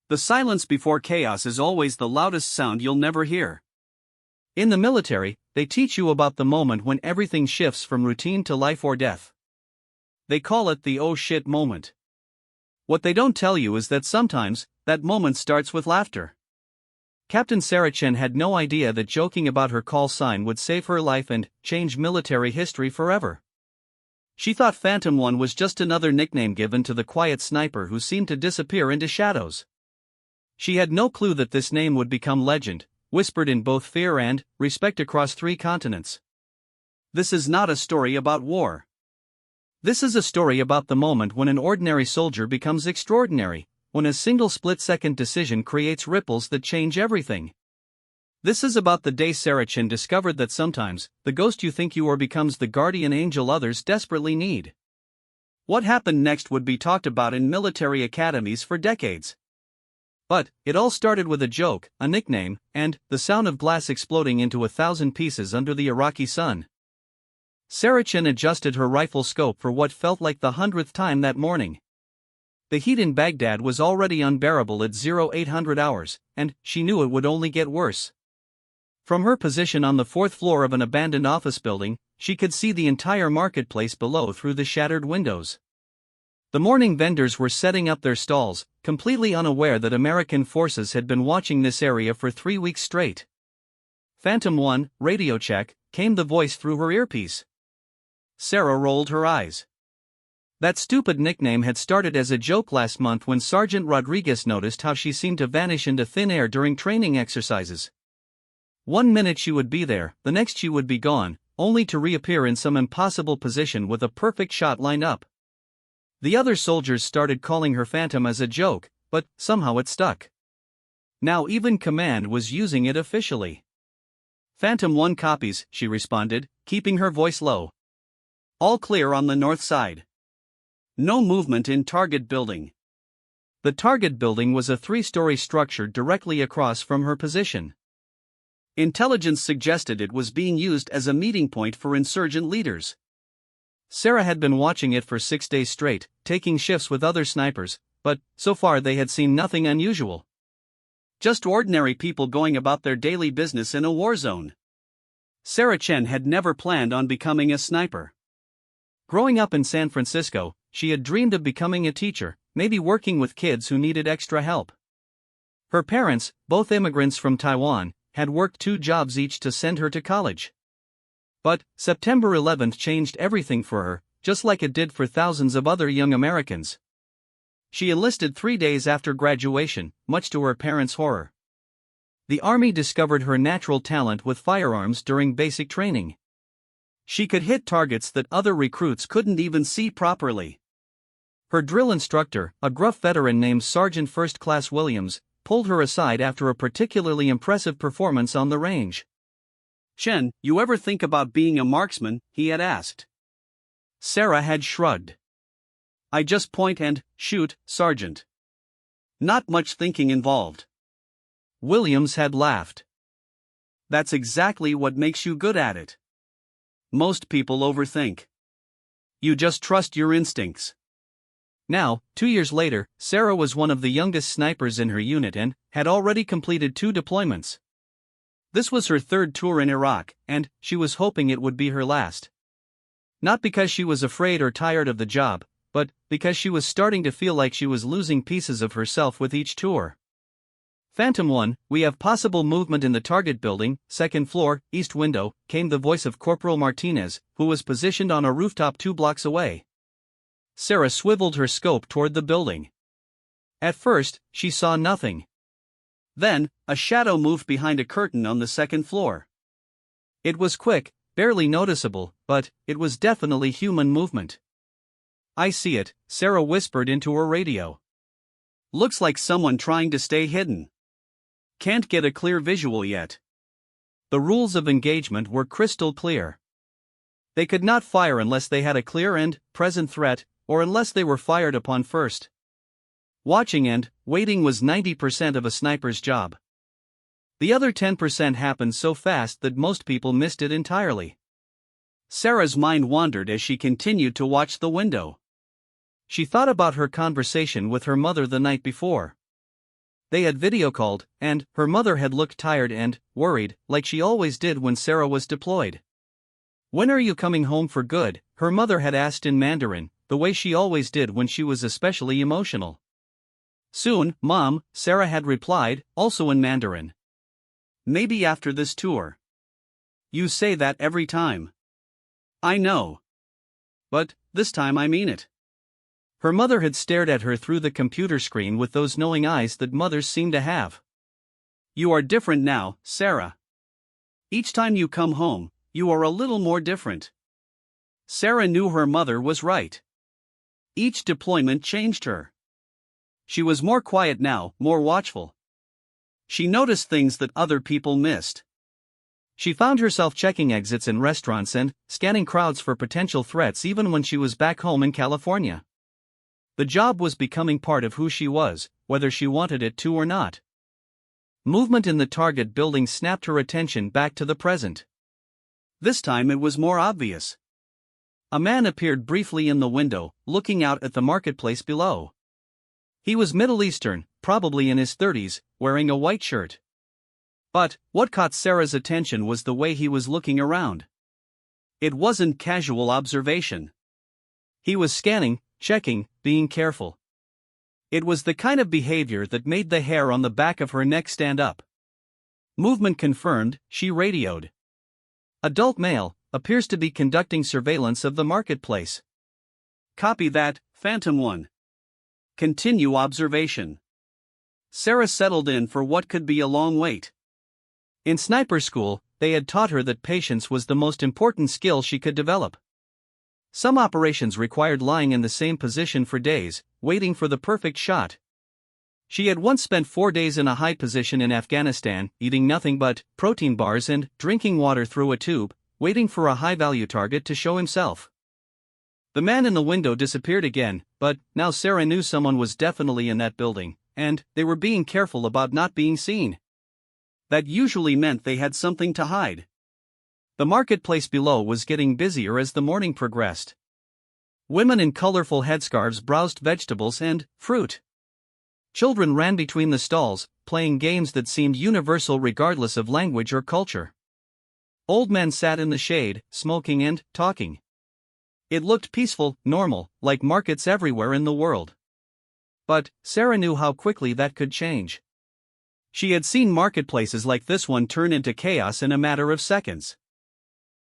The silence before chaos is always the loudest sound you'll never hear. In the military, they teach you about the moment when everything shifts from routine to life or death. They call it the oh shit moment. What they don't tell you is that sometimes, that moment starts with laughter. Captain Sarah Chen had no idea that joking about her call sign would save her life and change military history forever. She thought Phantom 1 was just another nickname given to the quiet sniper who seemed to disappear into shadows. She had no clue that this name would become legend, whispered in both fear and respect across 3 continents. This is not a story about war. This is a story about the moment when an ordinary soldier becomes extraordinary, when a single split-second decision creates ripples that change everything. This is about the day Sarah Chen discovered that sometimes, the ghost you think you are becomes the guardian angel others desperately need. What happened next would be talked about in military academies for decades. But, it all started with a joke, a nickname, and the sound of glass exploding into 1,000 pieces under the Iraqi sun. Sarah Chen adjusted her rifle scope for what felt like the 100th time that morning. The heat in Baghdad was already unbearable at 0800 hours, and she knew it would only get worse. From her position on the 4th floor of an abandoned office building, she could see the entire marketplace below through the shattered windows. The morning vendors were setting up their stalls, completely unaware that American forces had been watching this area for 3 weeks straight. Phantom 1, radio check, came the voice through her earpiece. Sarah rolled her eyes. That stupid nickname had started as a joke last month when Sergeant Rodriguez noticed how she seemed to vanish into thin air during training exercises. 1 minute she would be there, the next she would be gone, only to reappear in some impossible position with a perfect shot lined up. The other soldiers started calling her Phantom as a joke, but somehow it stuck. Now even command was using it officially. Phantom 1 copies, she responded, keeping her voice low. All clear on the north side. No movement in target building. The target building was a 3-story structure directly across from her position. Intelligence suggested it was being used as a meeting point for insurgent leaders. Sarah had been watching it for 6 days straight, taking shifts with other snipers, but so far they had seen nothing unusual. Just ordinary people going about their daily business in a war zone. Sarah Chen had never planned on becoming a sniper. Growing up in San Francisco, she had dreamed of becoming a teacher, maybe working with kids who needed extra help. Her parents, both immigrants from Taiwan, had worked 2 jobs each to send her to college. But September 11th changed everything for her, just like it did for thousands of other young Americans. She enlisted 3 days after graduation, much to her parents' horror. The Army discovered her natural talent with firearms during basic training. She could hit targets that other recruits couldn't even see properly. Her drill instructor, a gruff veteran named Sergeant First Class Williams, pulled her aside after a particularly impressive performance on the range. Chen, you ever think about being a marksman? He had asked. Sarah had shrugged. I just point and shoot, Sergeant. Not much thinking involved. Williams had laughed. That's exactly what makes you good at it. Most people overthink. You just trust your instincts. Now, 2 years later, Sarah was one of the youngest snipers in her unit and had already completed 2 deployments. This was her 3rd tour in Iraq, and she was hoping it would be her last. Not because she was afraid or tired of the job, but because she was starting to feel like she was losing pieces of herself with each tour. Phantom 1, we have possible movement in the target building, 2nd floor, east window, came the voice of Corporal Martinez, who was positioned on a rooftop 2 blocks away. Sarah swiveled her scope toward the building. At first, she saw nothing. Then, a shadow moved behind a curtain on the 2nd floor. It was quick, barely noticeable, but it was definitely human movement. I see it, Sarah whispered into her radio. Looks like someone trying to stay hidden. Can't get a clear visual yet. The rules of engagement were crystal clear. They could not fire unless they had a clear and present threat, or unless they were fired upon first. Watching and waiting was 90% of a sniper's job. The other 10% happened so fast that most people missed it entirely. Sarah's mind wandered as she continued to watch the window. She thought about her conversation with her mother the night before. They had video called, and her mother had looked tired and worried, like she always did when Sarah was deployed. "When are you coming home for good?" her mother had asked in Mandarin, the way she always did when she was especially emotional. "Soon, Mom," Sarah had replied, also in Mandarin. "Maybe after this tour." "You say that every time." "I know. But this time I mean it." Her mother had stared at her through the computer screen with those knowing eyes that mothers seem to have. "You are different now, Sarah. Each time you come home, you are a little more different." Sarah knew her mother was right. Each deployment changed her. She was more quiet now, more watchful. She noticed things that other people missed. She found herself checking exits in restaurants and scanning crowds for potential threats even when she was back home in California. The job was becoming part of who she was, whether she wanted it to or not. Movement in the target building snapped her attention back to the present. This time it was more obvious. A man appeared briefly in the window, looking out at the marketplace below. He was Middle Eastern, probably in his 30s, wearing a white shirt. But what caught Sarah's attention was the way he was looking around. It wasn't casual observation. He was scanning, checking, being careful. It was the kind of behavior that made the hair on the back of her neck stand up. "Movement confirmed," she radioed. "Adult male, appears to be conducting surveillance of the marketplace." "Copy that, Phantom 1. Continue observation." Sarah settled in for what could be a long wait. In sniper school, they had taught her that patience was the most important skill she could develop. Some operations required lying in the same position for days, waiting for the perfect shot. She had once spent 4 days in a high position in Afghanistan, eating nothing but protein bars and drinking water through a tube, waiting for a high-value target to show himself. The man in the window disappeared again, but now Sarah knew someone was definitely in that building, and they were being careful about not being seen. That usually meant they had something to hide. The marketplace below was getting busier as the morning progressed. Women in colorful headscarves browsed vegetables and fruit. Children ran between the stalls, playing games that seemed universal regardless of language or culture. Old men sat in the shade, smoking and talking. It looked peaceful, normal, like markets everywhere in the world. But Sarah knew how quickly that could change. She had seen marketplaces like this one turn into chaos in a matter of seconds.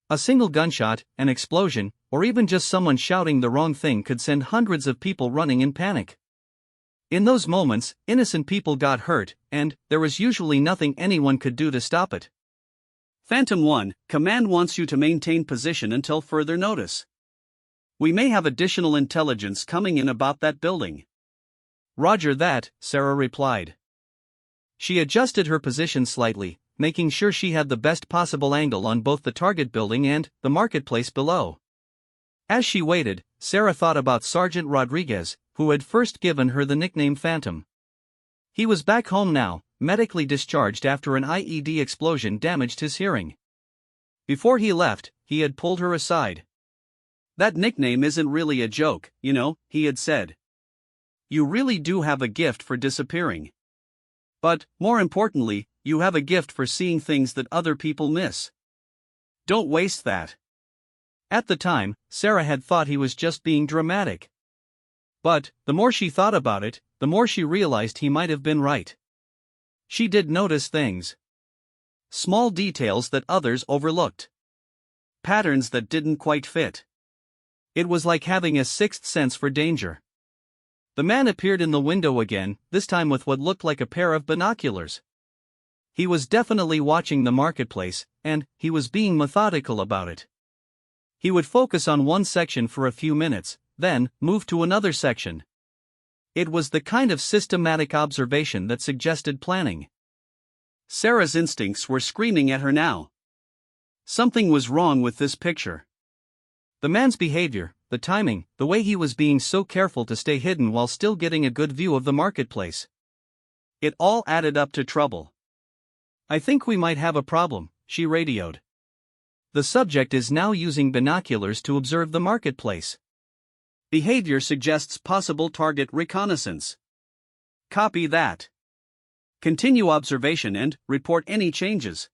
A single gunshot, an explosion, or even just someone shouting the wrong thing could send hundreds of people running in panic. In those moments, innocent people got hurt, and there was usually nothing anyone could do to stop it. "Phantom 1, Command wants you to maintain position until further notice. We may have additional intelligence coming in about that building." "Roger that," Sarah replied. She adjusted her position slightly, making sure she had the best possible angle on both the target building and the marketplace below. As she waited, Sarah thought about Sergeant Rodriguez, who had first given her the nickname Phantom. He was back home now, medically discharged after an IED explosion damaged his hearing. Before he left, he had pulled her aside. "That nickname isn't really a joke, you know," he had said. "You really do have a gift for disappearing. But, more importantly, you have a gift for seeing things that other people miss. Don't waste that." At the time, Sarah had thought he was just being dramatic. But, the more she thought about it, the more she realized he might have been right. She did notice things. Small details that others overlooked. Patterns that didn't quite fit. It was like having a sixth sense for danger. The man appeared in the window again, this time with what looked like a pair of binoculars. He was definitely watching the marketplace, and he was being methodical about it. He would focus on one section for a few minutes, then move to another section. It was the kind of systematic observation that suggested planning. Sarah's instincts were screaming at her now. Something was wrong with this picture. The man's behavior, the timing, the way he was being so careful to stay hidden while still getting a good view of the marketplace. It all added up to trouble. "I think we might have a problem," she radioed. "The subject is now using binoculars to observe the marketplace. Behavior suggests possible target reconnaissance." "Copy that." Continue observation and report any changes.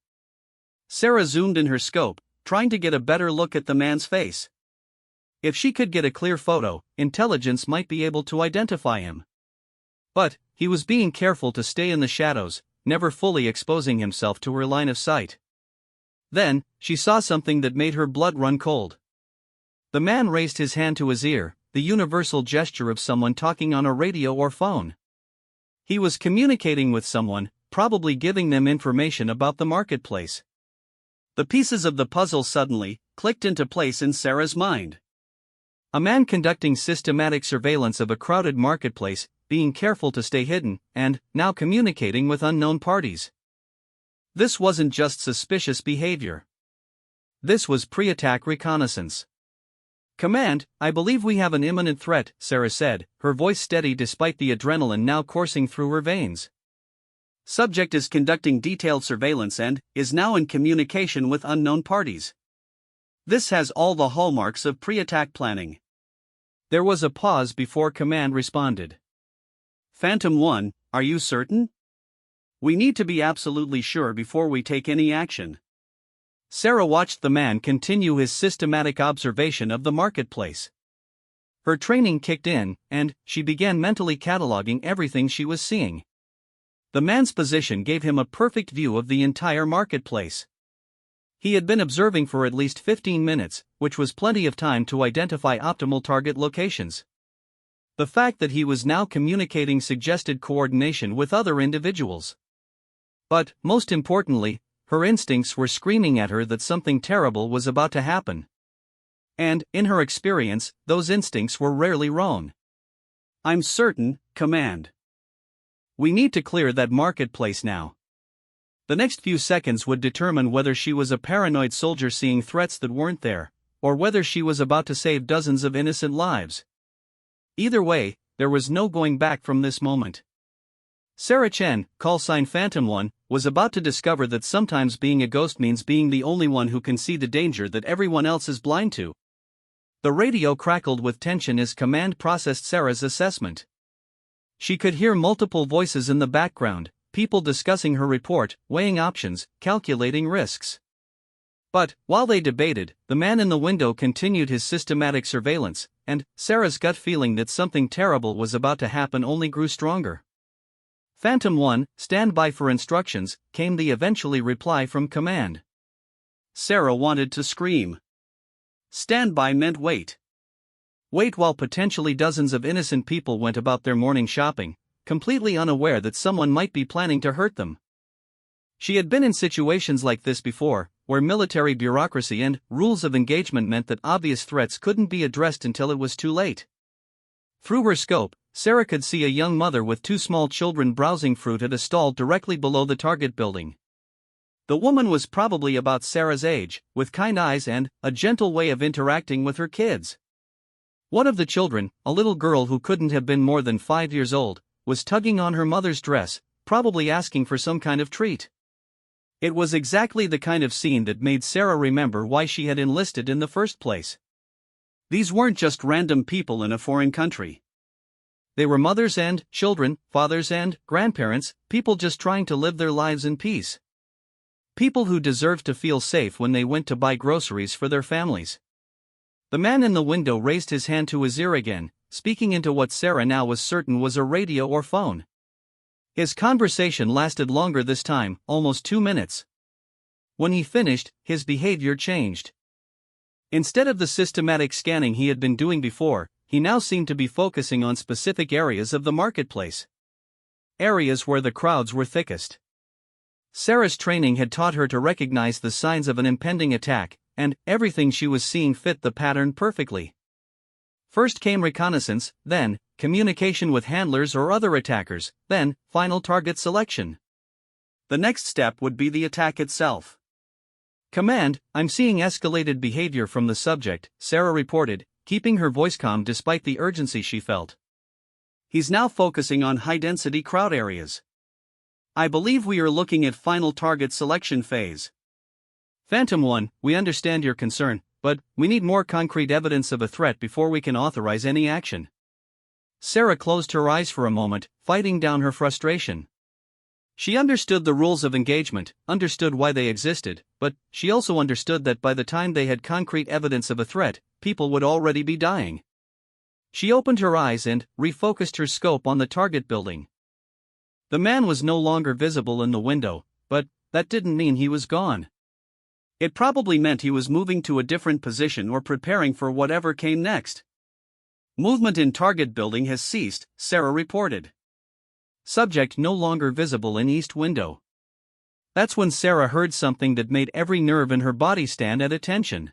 Sarah zoomed in her scope, trying to get a better look at the man's face. If she could get a clear photo, intelligence might be able to identify him. But he was being careful to stay in the shadows, never fully exposing himself to her line of sight. Then, she saw something that made her blood run cold. The man raised his hand to his ear, the universal gesture of someone talking on a radio or phone. He was communicating with someone, probably giving them information about the marketplace. The pieces of the puzzle suddenly clicked into place in Sarah's mind. A man conducting systematic surveillance of a crowded marketplace, being careful to stay hidden, and now communicating with unknown parties. This wasn't just suspicious behavior. This was pre-attack reconnaissance. "Command, I believe we have an imminent threat," Sarah said, her voice steady despite the adrenaline now coursing through her veins. "Subject is conducting detailed surveillance and is now in communication with unknown parties. This has all the hallmarks of pre-attack planning." There was a pause before Command responded. "Phantom 1, are you certain? We need to be absolutely sure before we take any action." Sarah watched the man continue his systematic observation of the marketplace. Her training kicked in, and she began mentally cataloging everything she was seeing. The man's position gave him a perfect view of the entire marketplace. He had been observing for at least 15 minutes, which was plenty of time to identify optimal target locations. The fact that he was now communicating suggested coordination with other individuals. But, most importantly, her instincts were screaming at her that something terrible was about to happen. And, in her experience, those instincts were rarely wrong. "I'm certain, Command. We need to clear that marketplace now." The next few seconds would determine whether she was a paranoid soldier seeing threats that weren't there, or whether she was about to save dozens of innocent lives. Either way, there was no going back from this moment. Sarah Chen, callsign Phantom 1, was about to discover that sometimes being a ghost means being the only one who can see the danger that everyone else is blind to. The radio crackled with tension as Command processed Sarah's assessment. She could hear multiple voices in the background, people discussing her report, weighing options, calculating risks. But, while they debated, the man in the window continued his systematic surveillance, and Sarah's gut feeling that something terrible was about to happen only grew stronger. "Phantom 1, stand by for instructions," came the eventually reply from Command. Sarah wanted to scream. Stand by meant wait. Wait while potentially dozens of innocent people went about their morning shopping, completely unaware that someone might be planning to hurt them. She had been in situations like this before, where military bureaucracy and rules of engagement meant that obvious threats couldn't be addressed until it was too late. Through her scope, Sarah could see a young mother with two small children browsing fruit at a stall directly below the target building. The woman was probably about Sarah's age, with kind eyes and a gentle way of interacting with her kids. One of the children, a little girl who couldn't have been more than 5 years old, was tugging on her mother's dress, probably asking for some kind of treat. It was exactly the kind of scene that made Sarah remember why she had enlisted in the first place. These weren't just random people in a foreign country. They were mothers and children, fathers and grandparents, people just trying to live their lives in peace. People who deserved to feel safe when they went to buy groceries for their families. The man in the window raised his hand to his ear again, speaking into what Sarah now was certain was a radio or phone. His conversation lasted longer this time, almost 2 minutes. When he finished, his behavior changed. Instead of the systematic scanning he had been doing before, he now seemed to be focusing on specific areas of the marketplace. Areas where the crowds were thickest. Sarah's training had taught her to recognize the signs of an impending attack, and everything she was seeing fit the pattern perfectly. First came reconnaissance, then communication with handlers or other attackers, then final target selection. The next step would be the attack itself. "Command, I'm seeing escalated behavior from the subject," Sarah reported, keeping her voice calm despite the urgency she felt. "He's now focusing on high-density crowd areas. I believe we are looking at final target selection phase." "Phantom 1, we understand your concern, but we need more concrete evidence of a threat before we can authorize any action." Sarah closed her eyes for a moment, fighting down her frustration. She understood the rules of engagement, understood why they existed, but she also understood that by the time they had concrete evidence of a threat, people would already be dying. She opened her eyes and refocused her scope on the target building. The man was no longer visible in the window, but that didn't mean he was gone. It probably meant he was moving to a different position or preparing for whatever came next. Movement in target building has ceased, Sarah reported. Subject no longer visible in east window. That's when Sarah heard something that made every nerve in her body stand at attention.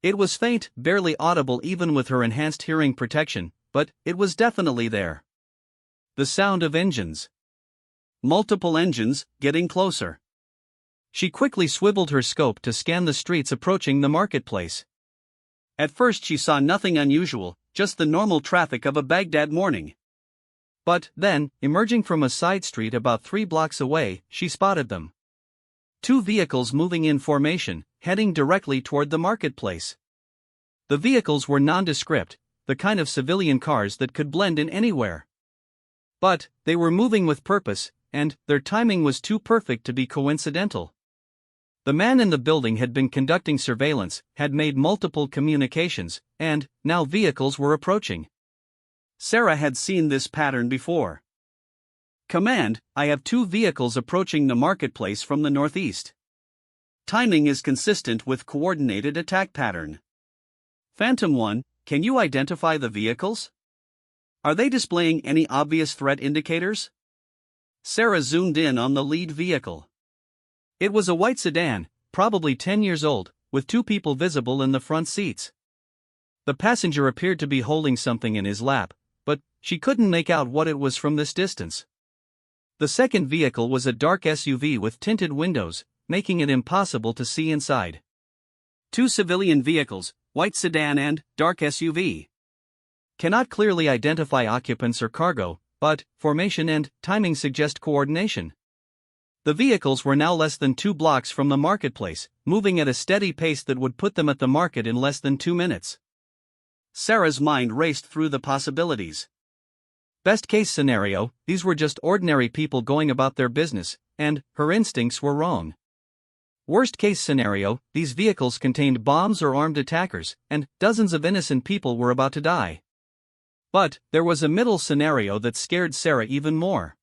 It was faint, barely audible even with her enhanced hearing protection, but it was definitely there. The sound of engines. Multiple engines, getting closer. She quickly swiveled her scope to scan the streets approaching the marketplace. At first she saw nothing unusual, just the normal traffic of a Baghdad morning. But then, emerging from a side street about 3 blocks away, she spotted them. 2 vehicles moving in formation, heading directly toward the marketplace. The vehicles were nondescript, the kind of civilian cars that could blend in anywhere. But they were moving with purpose, and their timing was too perfect to be coincidental. The man in the building had been conducting surveillance, had made multiple communications, and now vehicles were approaching. Sarah had seen this pattern before. Command, I have 2 vehicles approaching the marketplace from the northeast. Timing is consistent with coordinated attack pattern. Phantom 1, can you identify the vehicles? Are they displaying any obvious threat indicators? Sarah zoomed in on the lead vehicle. It was a white sedan, probably 10 years old, with 2 people visible in the front seats. The passenger appeared to be holding something in his lap, but she couldn't make out what it was from this distance. The second vehicle was a dark SUV with tinted windows, making it impossible to see inside. 2 civilian vehicles, white sedan and dark SUV. Cannot clearly identify occupants or cargo, but formation and timing suggest coordination. The vehicles were now less than 2 blocks from the marketplace, moving at a steady pace that would put them at the market in less than 2 minutes. Sarah's mind raced through the possibilities. Best case scenario, these were just ordinary people going about their business, and her instincts were wrong. Worst case scenario, these vehicles contained bombs or armed attackers, and dozens of innocent people were about to die. But there was a middle scenario that scared Sarah even more.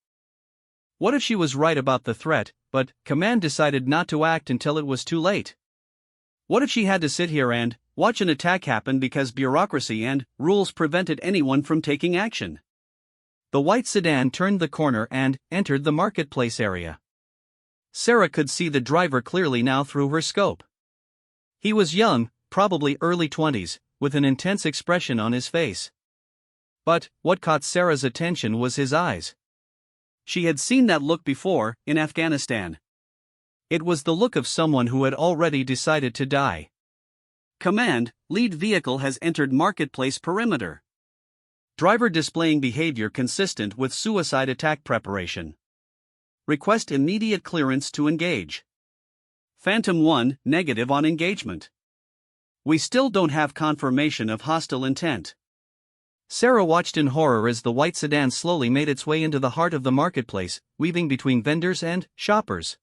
What if she was right about the threat, but command decided not to act until it was too late? What if she had to sit here and watch an attack happen because bureaucracy and rules prevented anyone from taking action? The white sedan turned the corner and entered the marketplace area. Sarah could see the driver clearly now through her scope. He was young, probably early 20s, with an intense expression on his face. But what caught Sarah's attention was his eyes. She had seen that look before, in Afghanistan. It was the look of someone who had already decided to die. Command, lead vehicle has entered marketplace perimeter. Driver displaying behavior consistent with suicide attack preparation. Request immediate clearance to engage. Phantom 1, negative on engagement. We still don't have confirmation of hostile intent. Sarah watched in horror as the white sedan slowly made its way into the heart of the marketplace, weaving between vendors and shoppers.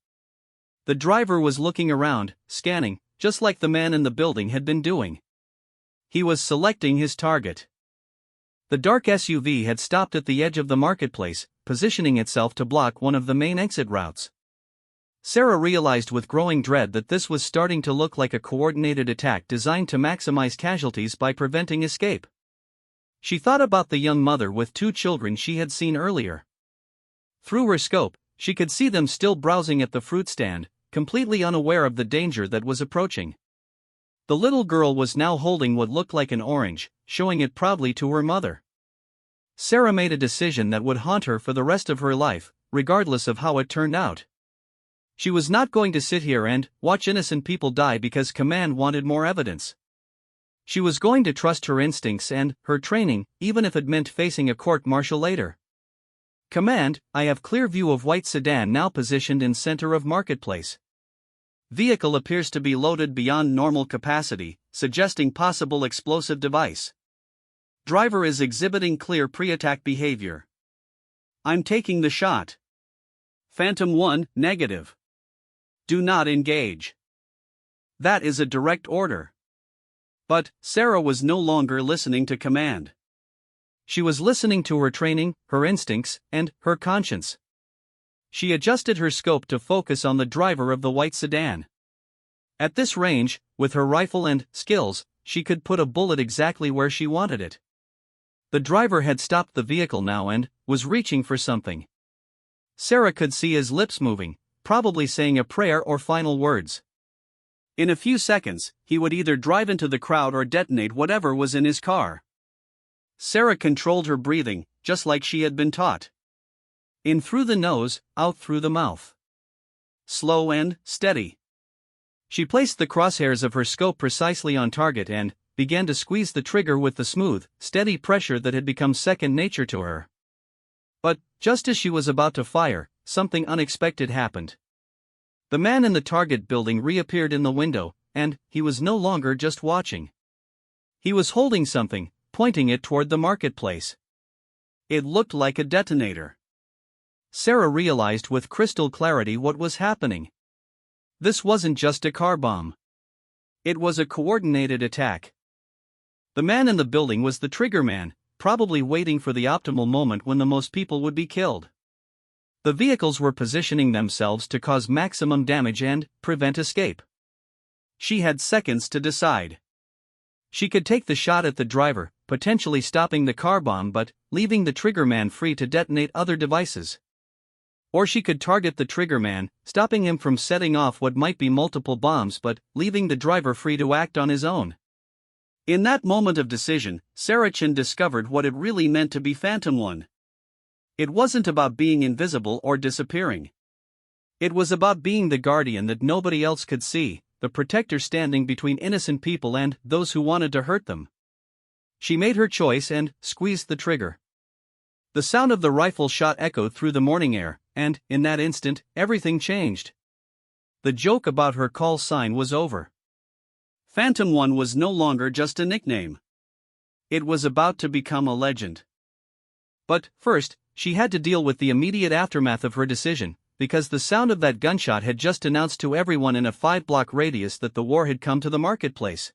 The driver was looking around, scanning, just like the man in the building had been doing. He was selecting his target. The dark SUV had stopped at the edge of the marketplace, positioning itself to block one of the main exit routes. Sarah realized with growing dread that this was starting to look like a coordinated attack designed to maximize casualties by preventing escape. She thought about the young mother with 2 children she had seen earlier. Through her scope, she could see them still browsing at the fruit stand, completely unaware of the danger that was approaching. The little girl was now holding what looked like an orange, showing it proudly to her mother. Sarah made a decision that would haunt her for the rest of her life, regardless of how it turned out. She was not going to sit here and watch innocent people die because command wanted more evidence. She was going to trust her instincts and her training, even if it meant facing a court-martial later. Command, I have clear view of white sedan now positioned in center of marketplace. Vehicle appears to be loaded beyond normal capacity, suggesting possible explosive device. Driver is exhibiting clear pre-attack behavior. I'm taking the shot. Phantom 1, negative. Do not engage. That is a direct order. But Sarah was no longer listening to command. She was listening to her training, her instincts, and her conscience. She adjusted her scope to focus on the driver of the white sedan. At this range, with her rifle and skills, she could put a bullet exactly where she wanted it. The driver had stopped the vehicle now and was reaching for something. Sarah could see his lips moving, probably saying a prayer or final words. In a few seconds, he would either drive into the crowd or detonate whatever was in his car. Sarah controlled her breathing, just like she had been taught. In through the nose, out through the mouth. Slow and steady. She placed the crosshairs of her scope precisely on target and began to squeeze the trigger with the smooth, steady pressure that had become second nature to her. But, just as she was about to fire, something unexpected happened. The man in the target building reappeared in the window, and he was no longer just watching. He was holding something, pointing it toward the marketplace. It looked like a detonator. Sarah realized with crystal clarity what was happening. This wasn't just a car bomb. It was a coordinated attack. The man in the building was the trigger man, probably waiting for the optimal moment when the most people would be killed. The vehicles were positioning themselves to cause maximum damage and prevent escape. She had seconds to decide. She could take the shot at the driver, potentially stopping the car bomb but leaving the trigger man free to detonate other devices. Or she could target the trigger man, stopping him from setting off what might be multiple bombs but leaving the driver free to act on his own. In that moment of decision, Sarah Chin discovered what it really meant to be Phantom 1. It wasn't about being invisible or disappearing. It was about being the guardian that nobody else could see, the protector standing between innocent people and those who wanted to hurt them. She made her choice and squeezed the trigger. The sound of the rifle shot echoed through the morning air, and, in that instant, everything changed. The joke about her call sign was over. Phantom 1 was no longer just a nickname. It was about to become a legend. But, first, she had to deal with the immediate aftermath of her decision, because the sound of that gunshot had just announced to everyone in a 5-block radius that the war had come to the marketplace.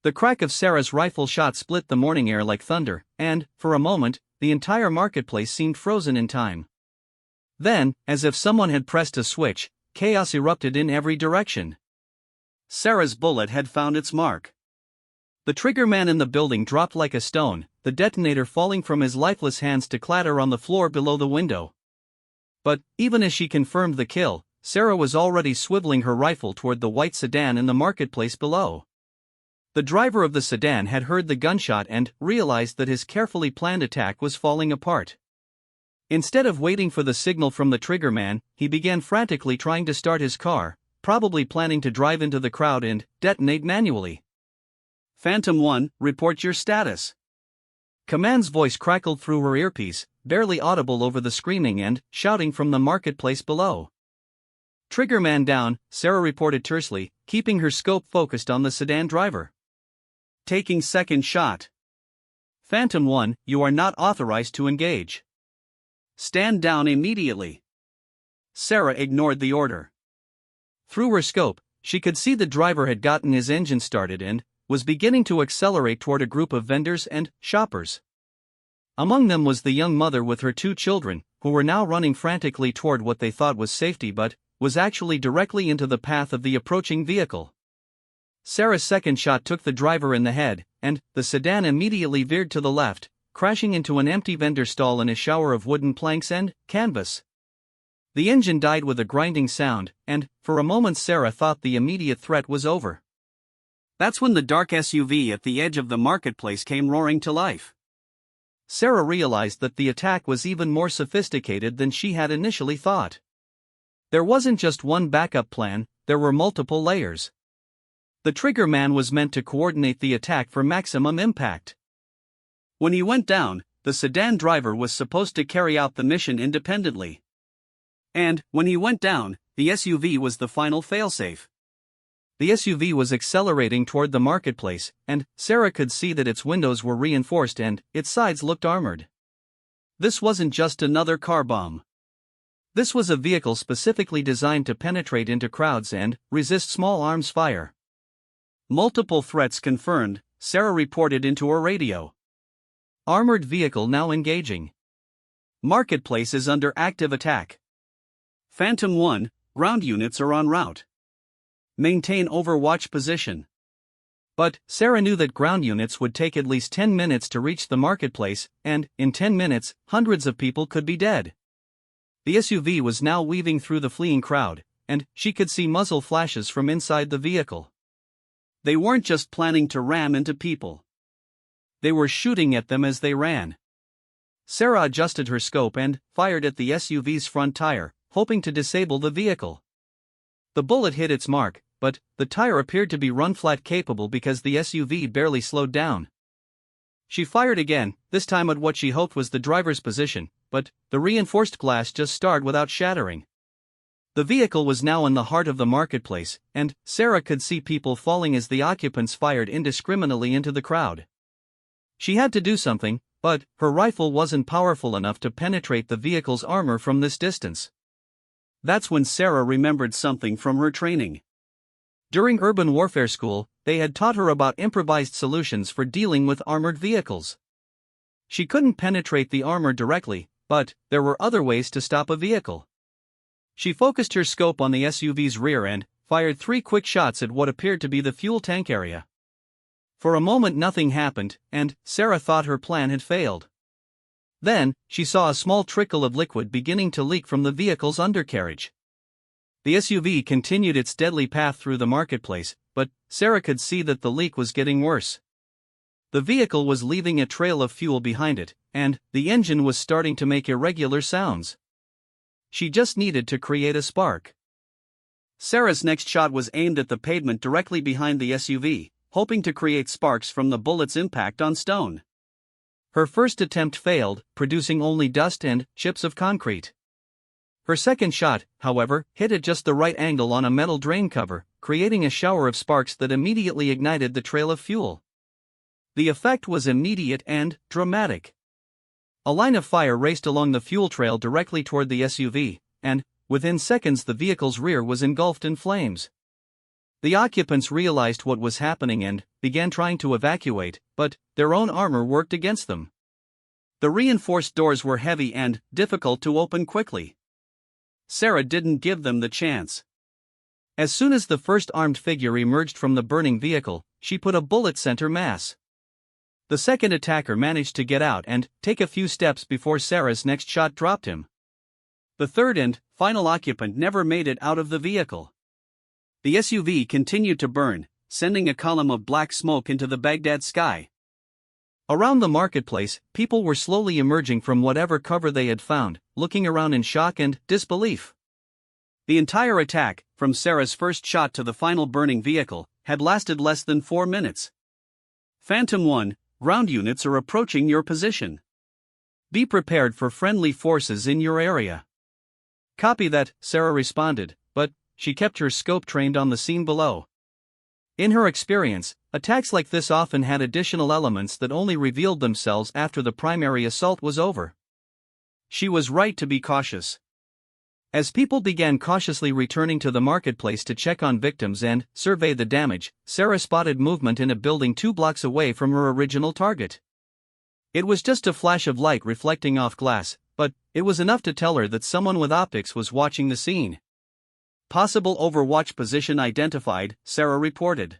The crack of Sarah's rifle shot split the morning air like thunder, and, for a moment, the entire marketplace seemed frozen in time. Then, as if someone had pressed a switch, chaos erupted in every direction. Sarah's bullet had found its mark. The trigger man in the building dropped like a stone, the detonator falling from his lifeless hands to clatter on the floor below the window. But, even as she confirmed the kill, Sarah was already swiveling her rifle toward the white sedan in the marketplace below. The driver of the sedan had heard the gunshot and realized that his carefully planned attack was falling apart. Instead of waiting for the signal from the trigger man, he began frantically trying to start his car, probably planning to drive into the crowd and detonate manually. Phantom 1, report your status. Command's voice crackled through her earpiece, barely audible over the screaming and shouting from the marketplace below. Trigger man down, Sarah reported tersely, keeping her scope focused on the sedan driver. Taking second shot. Phantom 1, you are not authorized to engage. Stand down immediately. Sarah ignored the order. Through her scope, she could see the driver had gotten his engine started and was beginning to accelerate toward a group of vendors and shoppers. Among them was the young mother with her 2 children, who were now running frantically toward what they thought was safety but was actually directly into the path of the approaching vehicle. Sarah's second shot took the driver in the head, and the sedan immediately veered to the left, crashing into an empty vendor stall in a shower of wooden planks and canvas. The engine died with a grinding sound, and, for a moment Sarah thought the immediate threat was over. That's when the dark SUV at the edge of the marketplace came roaring to life. Sarah realized that the attack was even more sophisticated than she had initially thought. There wasn't just one backup plan, there were multiple layers. The trigger man was meant to coordinate the attack for maximum impact. When he went down, the sedan driver was supposed to carry out the mission independently. And, when he went down, the SUV was the final failsafe. The SUV was accelerating toward the marketplace, and Sarah could see that its windows were reinforced and its sides looked armored. This wasn't just another car bomb. This was a vehicle specifically designed to penetrate into crowds and resist small arms fire. Multiple threats confirmed, Sarah reported into her radio. Armored vehicle now engaging. Marketplace is under active attack. Phantom 1, ground units are en route. Maintain overwatch position. But Sarah knew that ground units would take at least 10 minutes to reach the marketplace, and, in 10 minutes, hundreds of people could be dead. The SUV was now weaving through the fleeing crowd, and she could see muzzle flashes from inside the vehicle. They weren't just planning to ram into people. They were shooting at them as they ran. Sarah adjusted her scope and fired at the SUV's front tire, hoping to disable the vehicle. The bullet hit its mark, but the tire appeared to be run-flat capable because the SUV barely slowed down. She fired again, this time at what she hoped was the driver's position, but the reinforced glass just starred without shattering. The vehicle was now in the heart of the marketplace, and Sarah could see people falling as the occupants fired indiscriminately into the crowd. She had to do something, but her rifle wasn't powerful enough to penetrate the vehicle's armor from this distance. That's when Sarah remembered something from her training. During urban warfare school, they had taught her about improvised solutions for dealing with armored vehicles. She couldn't penetrate the armor directly, but there were other ways to stop a vehicle. She focused her scope on the SUV's rear and fired 3 quick shots at what appeared to be the fuel tank area. For a moment nothing happened, and Sarah thought her plan had failed. Then, she saw a small trickle of liquid beginning to leak from the vehicle's undercarriage. The SUV continued its deadly path through the marketplace, but Sarah could see that the leak was getting worse. The vehicle was leaving a trail of fuel behind it, and the engine was starting to make irregular sounds. She just needed to create a spark. Sarah's next shot was aimed at the pavement directly behind the SUV, hoping to create sparks from the bullet's impact on stone. Her first attempt failed, producing only dust and chips of concrete. Her second shot, however, hit at just the right angle on a metal drain cover, creating a shower of sparks that immediately ignited the trail of fuel. The effect was immediate and dramatic. A line of fire raced along the fuel trail directly toward the SUV, and, within seconds the vehicle's rear was engulfed in flames. The occupants realized what was happening and began trying to evacuate, but their own armor worked against them. The reinforced doors were heavy and difficult to open quickly. Sarah didn't give them the chance. As soon as the first armed figure emerged from the burning vehicle, she put a bullet center mass. The second attacker managed to get out and take a few steps before Sarah's next shot dropped him. The third and final occupant never made it out of the vehicle. The SUV continued to burn, sending a column of black smoke into the Baghdad sky. Around the marketplace, people were slowly emerging from whatever cover they had found, looking around in shock and disbelief. The entire attack, from Sarah's first shot to the final burning vehicle, had lasted less than 4 minutes. Phantom 1, ground units are approaching your position. Be prepared for friendly forces in your area. Copy that, Sarah responded, but she kept her scope trained on the scene below. In her experience, attacks like this often had additional elements that only revealed themselves after the primary assault was over. She was right to be cautious. As people began cautiously returning to the marketplace to check on victims and survey the damage, Sarah spotted movement in a building 2 blocks away from her original target. It was just a flash of light reflecting off glass, but it was enough to tell her that someone with optics was watching the scene. Possible overwatch position identified, Sarah reported.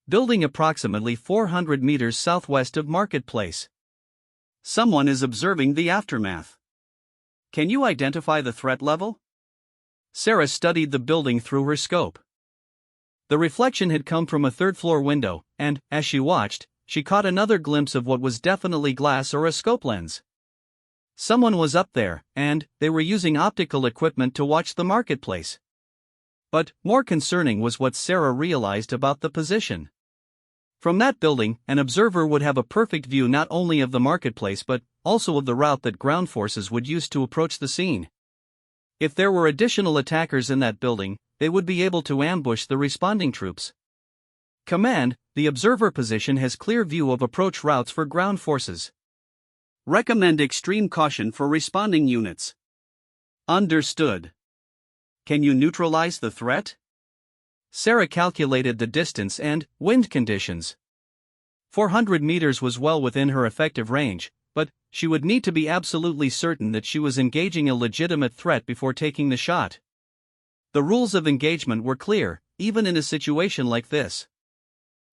Building approximately 400 meters southwest of Marketplace. Someone is observing the aftermath. Can you identify the threat level? Sarah studied the building through her scope. The reflection had come from a third-floor window, and, as she watched, she caught another glimpse of what was definitely glass or a scope lens. Someone was up there, and they were using optical equipment to watch the marketplace. But more concerning was what Sarah realized about the position. From that building, an observer would have a perfect view not only of the marketplace but also of the route that ground forces would use to approach the scene. If there were additional attackers in that building, they would be able to ambush the responding troops. Command, the observer position has clear view of approach routes for ground forces. Recommend extreme caution for responding units. Understood. Can you neutralize the threat? Sarah calculated the distance and wind conditions. 400 meters was well within her effective range, but she would need to be absolutely certain that she was engaging a legitimate threat before taking the shot. The rules of engagement were clear, even in a situation like this.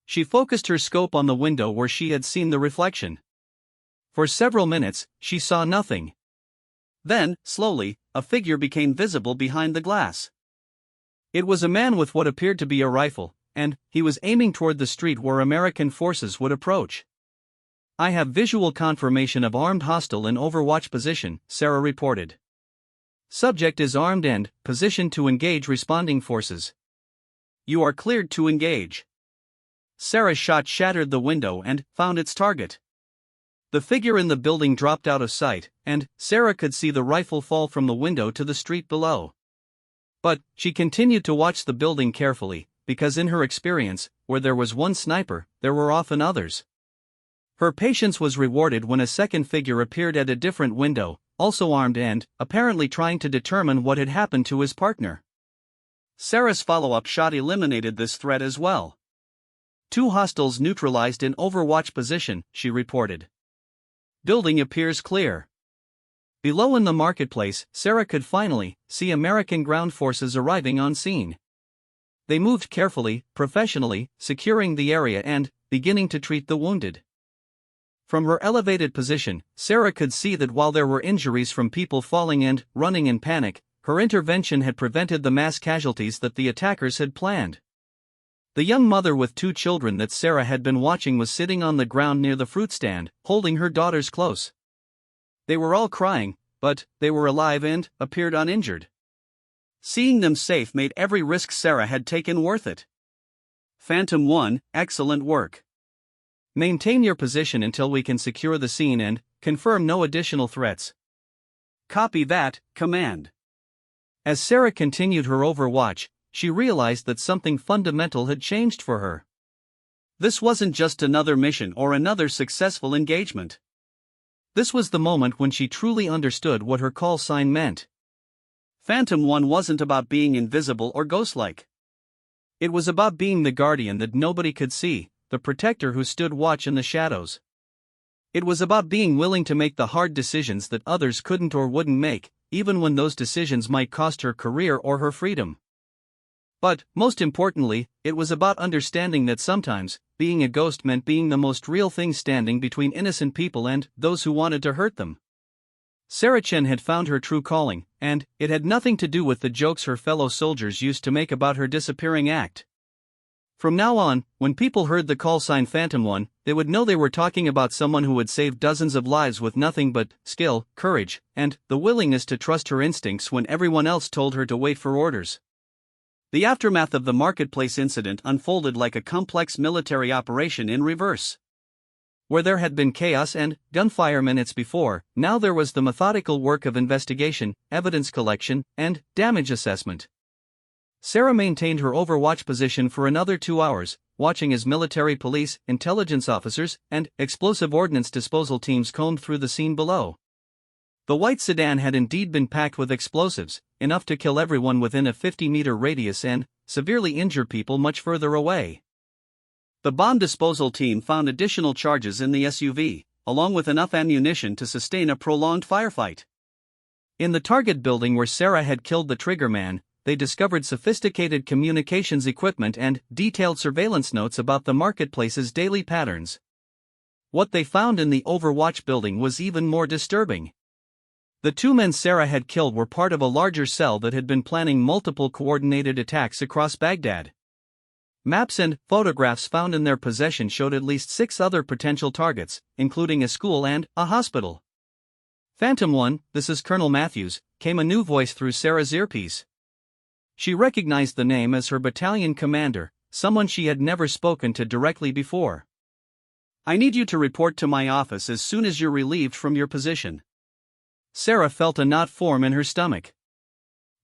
She focused her scope on the window where she had seen the reflection. For several minutes, she saw nothing. Then, slowly, a figure became visible behind the glass. It was a man with what appeared to be a rifle, and he was aiming toward the street where American forces would approach. I have visual confirmation of armed hostile in overwatch position, Sarah reported. Subject is armed and positioned to engage responding forces. You are cleared to engage. Sarah's shot shattered the window and found its target. The figure in the building dropped out of sight, and Sarah could see the rifle fall from the window to the street below. But she continued to watch the building carefully, because in her experience, where there was one sniper, there were often others. Her patience was rewarded when a second figure appeared at a different window, also armed and, apparently trying to determine what had happened to his partner. Sarah's follow-up shot eliminated this threat as well. 2 hostiles neutralized in overwatch position, she reported. Building appears clear. Below in the marketplace, Sarah could finally see American ground forces arriving on scene. They moved carefully, professionally, securing the area and beginning to treat the wounded. From her elevated position, Sarah could see that while there were injuries from people falling and running in panic, her intervention had prevented the mass casualties that the attackers had planned. The young mother with 2 children that Sarah had been watching was sitting on the ground near the fruit stand, holding her daughters close. They were all crying, but they were alive and appeared uninjured. Seeing them safe made every risk Sarah had taken worth it. Phantom 1, excellent work. Maintain your position until we can secure the scene and confirm no additional threats. Copy that, Command. As Sarah continued her overwatch, she realized that something fundamental had changed for her. This wasn't just another mission or another successful engagement. This was the moment when she truly understood what her call sign meant. Phantom 1 wasn't about being invisible or ghost-like. It was about being the guardian that nobody could see, the protector who stood watch in the shadows. It was about being willing to make the hard decisions that others couldn't or wouldn't make, even when those decisions might cost her career or her freedom. But, most importantly, it was about understanding that sometimes, being a ghost meant being the most real thing standing between innocent people and those who wanted to hurt them. Sarah Chen had found her true calling, and it had nothing to do with the jokes her fellow soldiers used to make about her disappearing act. From now on, when people heard the call sign Phantom 1, they would know they were talking about someone who had saved dozens of lives with nothing but skill, courage, and the willingness to trust her instincts when everyone else told her to wait for orders. The aftermath of the marketplace incident unfolded like a complex military operation in reverse. Where there had been chaos and gunfire minutes before, now there was the methodical work of investigation, evidence collection, and damage assessment. Sarah maintained her overwatch position for another 2 hours, watching as military police, intelligence officers, and explosive ordnance disposal teams combed through the scene below. The white sedan had indeed been packed with explosives, enough to kill everyone within a 50-meter radius and severely injure people much further away. The bomb disposal team found additional charges in the SUV, along with enough ammunition to sustain a prolonged firefight. In the target building where Sarah had killed the triggerman, they discovered sophisticated communications equipment and detailed surveillance notes about the marketplace's daily patterns. What they found in the Overwatch building was even more disturbing. The 2 men Sarah had killed were part of a larger cell that had been planning multiple coordinated attacks across Baghdad. Maps and photographs found in their possession showed at least 6 other potential targets, including a school and a hospital. Phantom 1, this is Colonel Matthews, came a new voice through Sarah's earpiece. She recognized the name as her battalion commander, someone she had never spoken to directly before. I need you to report to my office as soon as you're relieved from your position. Sarah felt a knot form in her stomach.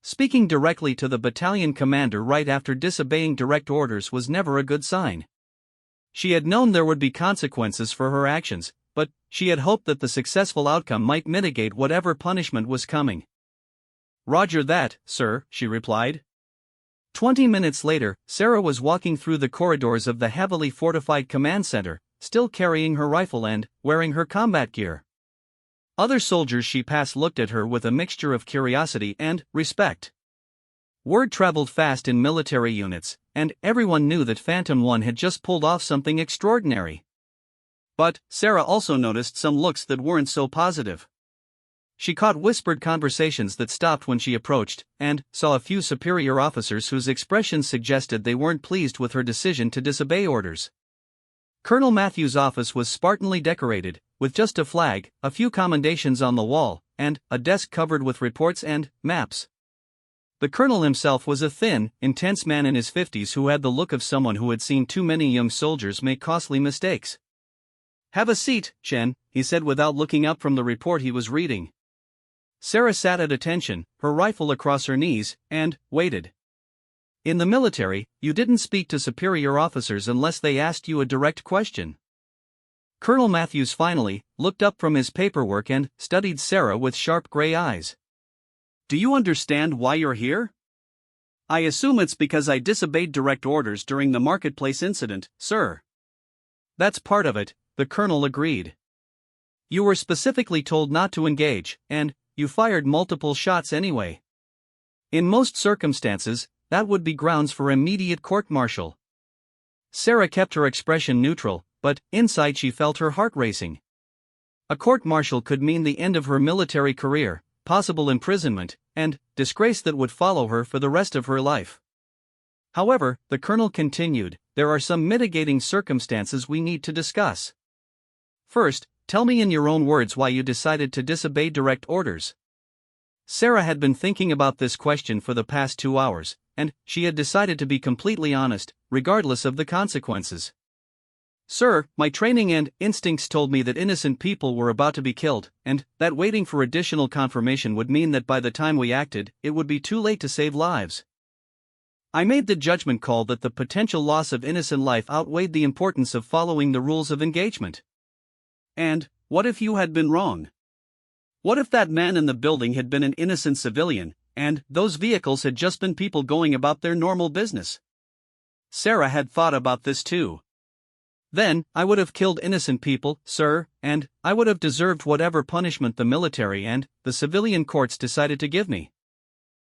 Speaking directly to the battalion commander right after disobeying direct orders was never a good sign. She had known there would be consequences for her actions, but she had hoped that the successful outcome might mitigate whatever punishment was coming. Roger that, sir, she replied. 20 minutes later, Sarah was walking through the corridors of the heavily fortified command center, still carrying her rifle and wearing her combat gear. Other soldiers she passed looked at her with a mixture of curiosity and respect. Word traveled fast in military units, and everyone knew that Phantom 1 had just pulled off something extraordinary. But Sarah also noticed some looks that weren't so positive. She caught whispered conversations that stopped when she approached, and saw a few superior officers whose expressions suggested they weren't pleased with her decision to disobey orders. Colonel Matthews' office was spartanly decorated, with just a flag, a few commendations on the wall, and a desk covered with reports and maps. The colonel himself was a thin, intense man in his 50s who had the look of someone who had seen too many young soldiers make costly mistakes. "Have a seat, Chen," he said without looking up from the report he was reading. Sarah sat at attention, her rifle across her knees, and waited. In the military, you didn't speak to superior officers unless they asked you a direct question. Colonel Matthews finally looked up from his paperwork and studied Sarah with sharp gray eyes. "Do you understand why you're here?" "I assume it's because I disobeyed direct orders during the marketplace incident, sir." "That's part of it," the colonel agreed. "You were specifically told not to engage, and you fired multiple shots anyway. In most circumstances, that would be grounds for immediate court-martial." Sarah kept her expression neutral, but inside she felt her heart racing. A court-martial could mean the end of her military career, possible imprisonment, and disgrace that would follow her for the rest of her life. However, the colonel continued, there are some mitigating circumstances we need to discuss. First, tell me in your own words why you decided to disobey direct orders. Sarah had been thinking about this question for the past 2 hours, and she had decided to be completely honest, regardless of the consequences. "Sir, my training and instincts told me that innocent people were about to be killed, and that waiting for additional confirmation would mean that by the time we acted, it would be too late to save lives. I made the judgment call that the potential loss of innocent life outweighed the importance of following the rules of engagement." "And what if you had been wrong? What if that man in the building had been an innocent civilian, and those vehicles had just been people going about their normal business?" Sarah had thought about this too. "Then, I would have killed innocent people, sir, and I would have deserved whatever punishment the military and the civilian courts decided to give me.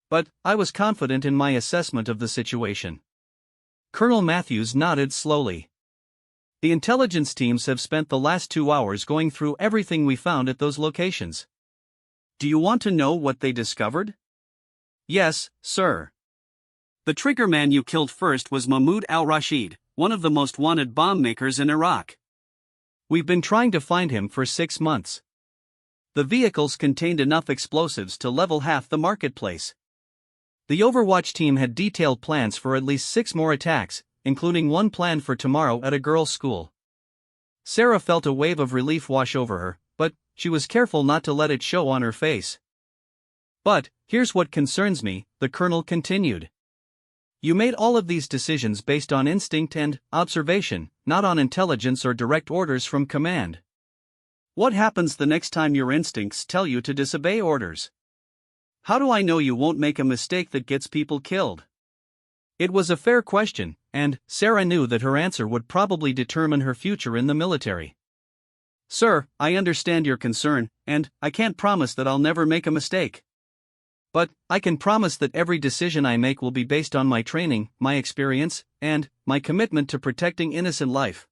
But I was confident in my assessment of the situation." Colonel Matthews nodded slowly. "The intelligence teams have spent the last 2 hours going through everything we found at those locations." "Do you want to know what they discovered?" "Yes, sir." "The trigger man you killed first was Mahmoud al-Rashid, one of the most wanted bomb makers in Iraq. We've been trying to find him for 6 months. The vehicles contained enough explosives to level half the marketplace. The Overwatch team had detailed plans for at least 6 more attacks, including one planned for tomorrow at a girls' school." Sarah felt a wave of relief wash over her, but she was careful not to let it show on her face. "But here's what concerns me," the colonel continued. "You made all of these decisions based on instinct and observation, not on intelligence or direct orders from command. What happens the next time your instincts tell you to disobey orders? How do I know you won't make a mistake that gets people killed?" It was a fair question, and Sarah knew that her answer would probably determine her future in the military. "Sir, I understand your concern, and I can't promise that I'll never make a mistake. But I can promise that every decision I make will be based on my training, my experience, and my commitment to protecting innocent life.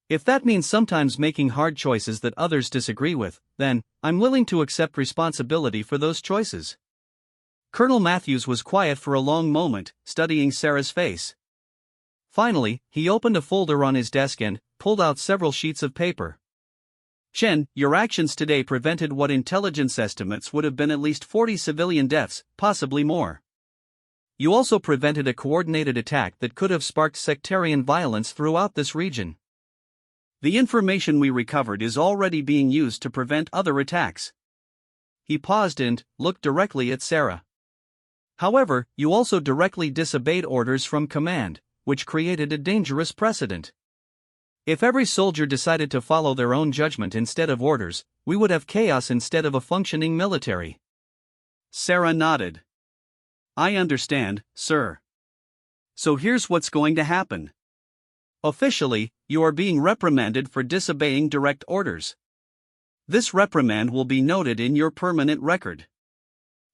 If that means sometimes making hard choices that others disagree with, then I'm willing to accept responsibility for those choices." Colonel Matthews was quiet for a long moment, studying Sarah's face. Finally, he opened a folder on his desk and pulled out several sheets of paper. "Chen, your actions today prevented what intelligence estimates would have been at least 40 civilian deaths, possibly more. You also prevented a coordinated attack that could have sparked sectarian violence throughout this region. The information we recovered is already being used to prevent other attacks." He paused and looked directly at Sarah. "However, you also directly disobeyed orders from command, which created a dangerous precedent. If every soldier decided to follow their own judgment instead of orders, we would have chaos instead of a functioning military. Sarah nodded. I understand, sir. So here's what's going to happen. Officially, you are being reprimanded for disobeying direct orders. This reprimand will be noted in your permanent record.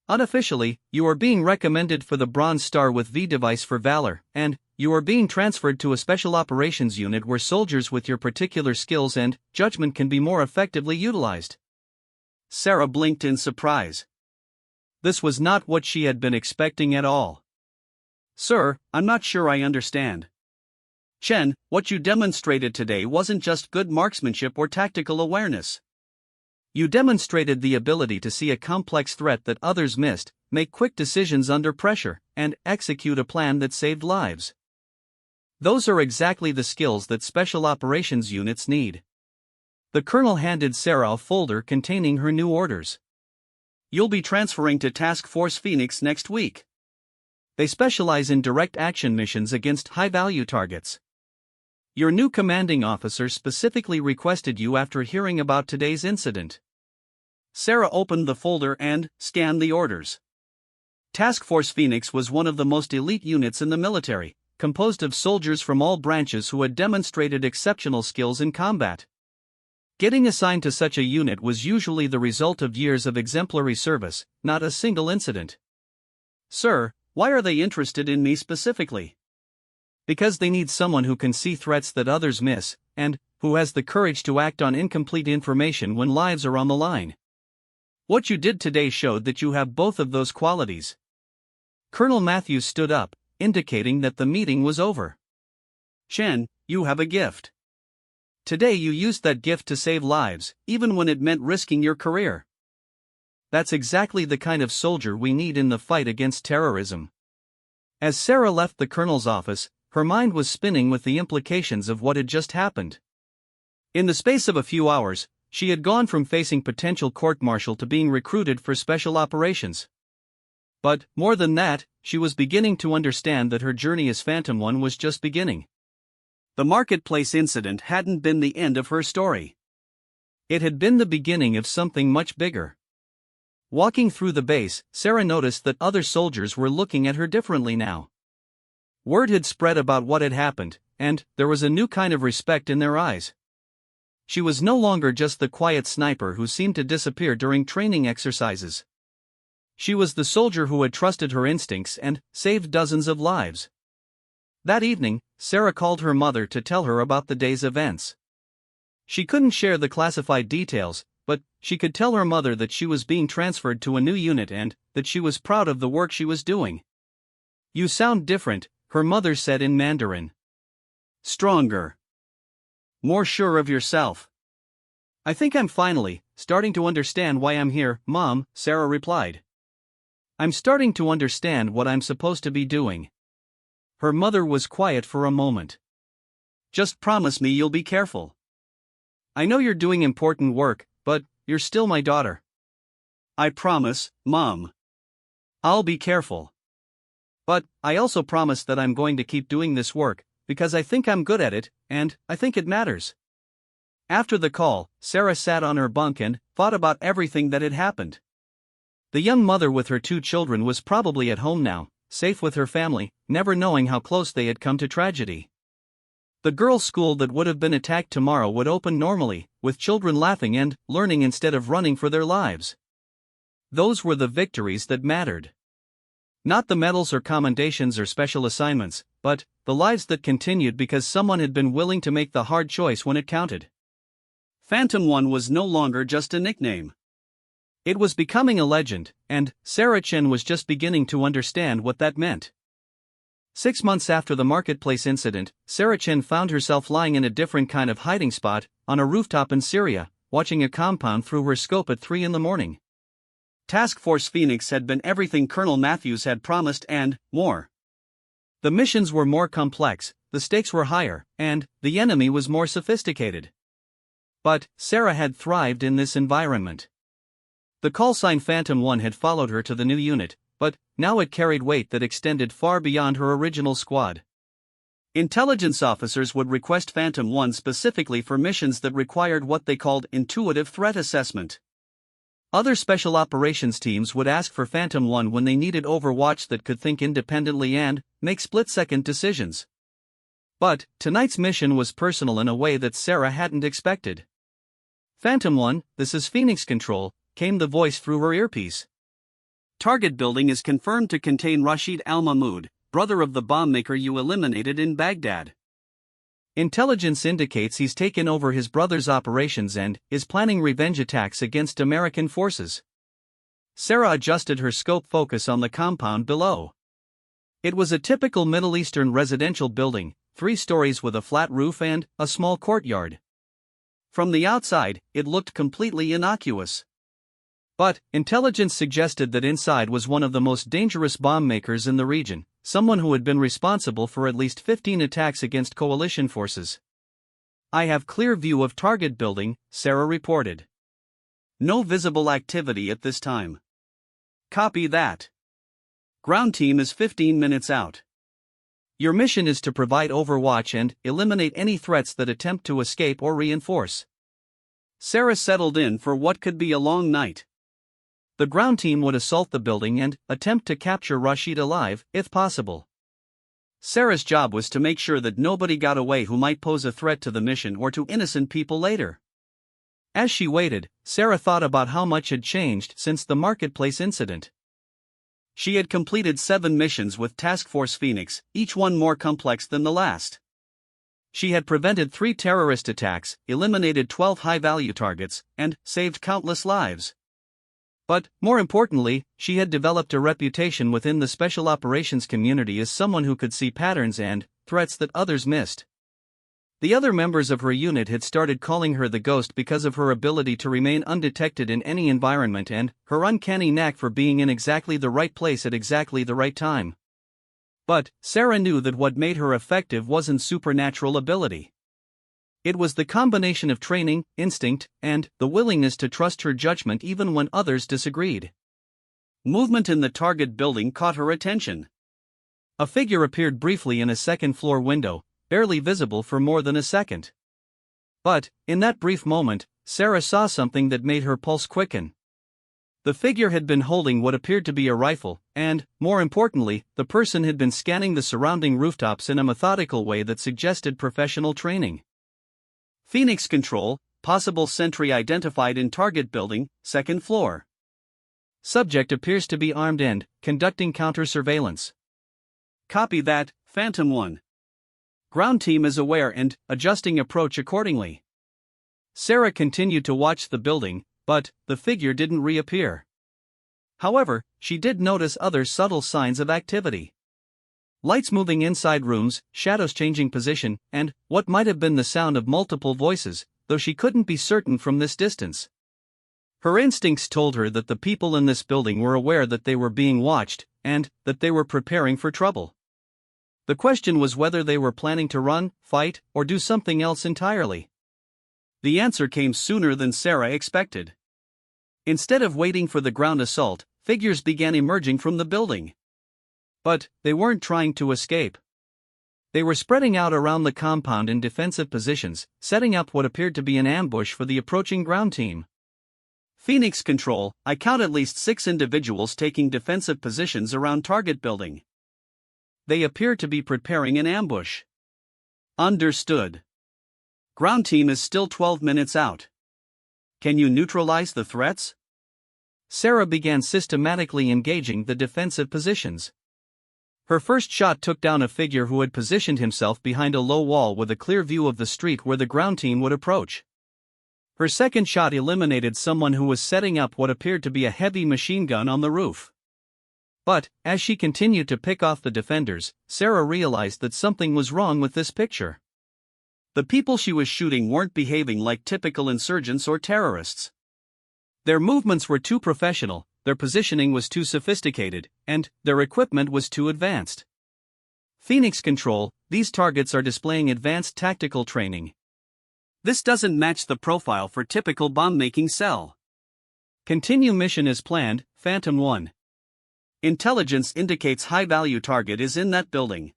Unofficially, you are being recommended for the Bronze Star with V device for valor, and you are being transferred to a special operations unit where soldiers with your particular skills and judgment can be more effectively utilized. Sarah blinked in surprise. This was not what she had been expecting at all. Sir, I'm not sure I understand. Chen, what you demonstrated today wasn't just good marksmanship or tactical awareness. You demonstrated the ability to see a complex threat that others missed, make quick decisions under pressure, and execute a plan that saved lives. Those are exactly the skills that special operations units need. The colonel handed Sarah a folder containing her new orders. You'll be transferring to Task Force Phoenix next week. They specialize in direct action missions against high-value targets. Your new commanding officer specifically requested you after hearing about today's incident. Sarah opened the folder and scanned the orders. Task Force Phoenix was one of the most elite units in the military, composed of soldiers from all branches who had demonstrated exceptional skills in combat. Getting assigned to such a unit was usually the result of years of exemplary service, not a single incident. Sir, why are they interested in me specifically? Because they need someone who can see threats that others miss, and who has the courage to act on incomplete information when lives are on the line. What you did today showed that you have both of those qualities. Colonel Matthews stood up, indicating that the meeting was over. Chen, you have a gift. Today you used that gift to save lives, even when it meant risking your career. That's exactly the kind of soldier we need in the fight against terrorism. As Sarah left the colonel's office, her mind was spinning with the implications of what had just happened. In the space of a few hours, she had gone from facing potential court-martial to being recruited for special operations. But, more than that, she was beginning to understand that her journey as Phantom One was just beginning. The marketplace incident hadn't been the end of her story. It had been the beginning of something much bigger. Walking through the base, Sarah noticed that other soldiers were looking at her differently now. Word had spread about what had happened, and there was a new kind of respect in their eyes. She was no longer just the quiet sniper who seemed to disappear during training exercises. She was the soldier who had trusted her instincts and saved dozens of lives. That evening, Sarah called her mother to tell her about the day's events. She couldn't share the classified details, but she could tell her mother that she was being transferred to a new unit and that she was proud of the work she was doing. You sound different, her mother said in Mandarin. Stronger. More sure of yourself. I think I'm finally starting to understand why I'm here, Mom, Sarah replied. I'm starting to understand what I'm supposed to be doing. Her mother was quiet for a moment. Just promise me you'll be careful. I know you're doing important work, but you're still my daughter. I promise, Mom. I'll be careful. But I also promise that I'm going to keep doing this work, because I think I'm good at it, and I think it matters. After the call, Sarah sat on her bunk and thought about everything that had happened. The young mother with her 2 children was probably at home now, safe with her family, never knowing how close they had come to tragedy. The girls' school that would have been attacked tomorrow would open normally, with children laughing and learning instead of running for their lives. Those were the victories that mattered. Not the medals or commendations or special assignments, but the lives that continued because someone had been willing to make the hard choice when it counted. Phantom One was no longer just a nickname. It was becoming a legend, and Sarah Chen was just beginning to understand what that meant. 6 months after the marketplace incident, Sarah Chen found herself lying in a different kind of hiding spot, on a rooftop in Syria, watching a compound through her scope at 3 a.m. Task Force Phoenix had been everything Colonel Matthews had promised and more. The missions were more complex, the stakes were higher, and the enemy was more sophisticated. But Sarah had thrived in this environment. The callsign Phantom One had followed her to the new unit, but now it carried weight that extended far beyond her original squad. Intelligence officers would request Phantom One specifically for missions that required what they called intuitive threat assessment. Other special operations teams would ask for Phantom 1 when they needed Overwatch that could think independently and make split-second decisions. But tonight's mission was personal in a way that Sarah hadn't expected. Phantom 1, this is Phoenix Control, came the voice through her earpiece. Target building is confirmed to contain Rashid al-Mahmoud, brother of the bomb maker you eliminated in Baghdad. Intelligence indicates he's taken over his brother's operations and is planning revenge attacks against American forces. Sarah adjusted her scope focus on the compound below. It was a typical Middle Eastern residential building, 3 stories with a flat roof and a small courtyard. From the outside, it looked completely innocuous. But intelligence suggested that inside was one of the most dangerous bomb makers in the region, someone who had been responsible for at least 15 attacks against coalition forces. I have clear view of target building, Sarah reported. No visible activity at this time. Copy that. Ground team is 15 minutes out. Your mission is to provide overwatch and eliminate any threats that attempt to escape or reinforce. Sarah settled in for what could be a long night. The ground team would assault the building and attempt to capture Rashid alive, if possible. Sarah's job was to make sure that nobody got away who might pose a threat to the mission or to innocent people later. As she waited, Sarah thought about how much had changed since the marketplace incident. She had completed 7 missions with Task Force Phoenix, each one more complex than the last. She had prevented 3 terrorist attacks, eliminated 12 high-value targets, and saved countless lives. But, more importantly, she had developed a reputation within the special operations community as someone who could see patterns and threats that others missed. The other members of her unit had started calling her the Ghost because of her ability to remain undetected in any environment and her uncanny knack for being in exactly the right place at exactly the right time. But Sarah knew that what made her effective wasn't supernatural ability. It was the combination of training, instinct, and the willingness to trust her judgment even when others disagreed. Movement in the target building caught her attention. A figure appeared briefly in a second-floor window, barely visible for more than a second. But, in that brief moment, Sarah saw something that made her pulse quicken. The figure had been holding what appeared to be a rifle, and, more importantly, the person had been scanning the surrounding rooftops in a methodical way that suggested professional training. Phoenix Control, possible sentry identified in target building, 2nd floor. Subject appears to be armed and conducting counter-surveillance. Copy that, Phantom 1. Ground team is aware and adjusting approach accordingly. Sarah continued to watch the building, but the figure didn't reappear. However, she did notice other subtle signs of activity. Lights moving inside rooms, shadows changing position, and what might have been the sound of multiple voices, though she couldn't be certain from this distance. Her instincts told her that the people in this building were aware that they were being watched, and that they were preparing for trouble. The question was whether they were planning to run, fight, or do something else entirely. The answer came sooner than Sarah expected. Instead of waiting for the ground assault, figures began emerging from the building. But they weren't trying to escape. They were spreading out around the compound in defensive positions, setting up what appeared to be an ambush for the approaching ground team. Phoenix Control, I count at least 6 individuals taking defensive positions around target building. They appear to be preparing an ambush. Understood. Ground team is still 12 minutes out. Can you neutralize the threats? Sarah began systematically engaging the defensive positions. Her first shot took down a figure who had positioned himself behind a low wall with a clear view of the street where the ground team would approach. Her second shot eliminated someone who was setting up what appeared to be a heavy machine gun on the roof. But, as she continued to pick off the defenders, Sarah realized that something was wrong with this picture. The people she was shooting weren't behaving like typical insurgents or terrorists. Their movements were too professional, their positioning was too sophisticated, and their equipment was too advanced. Phoenix Control, these targets are displaying advanced tactical training. This doesn't match the profile for typical bomb-making cell. Continue mission as planned, Phantom 1. Intelligence indicates high-value target is in that building.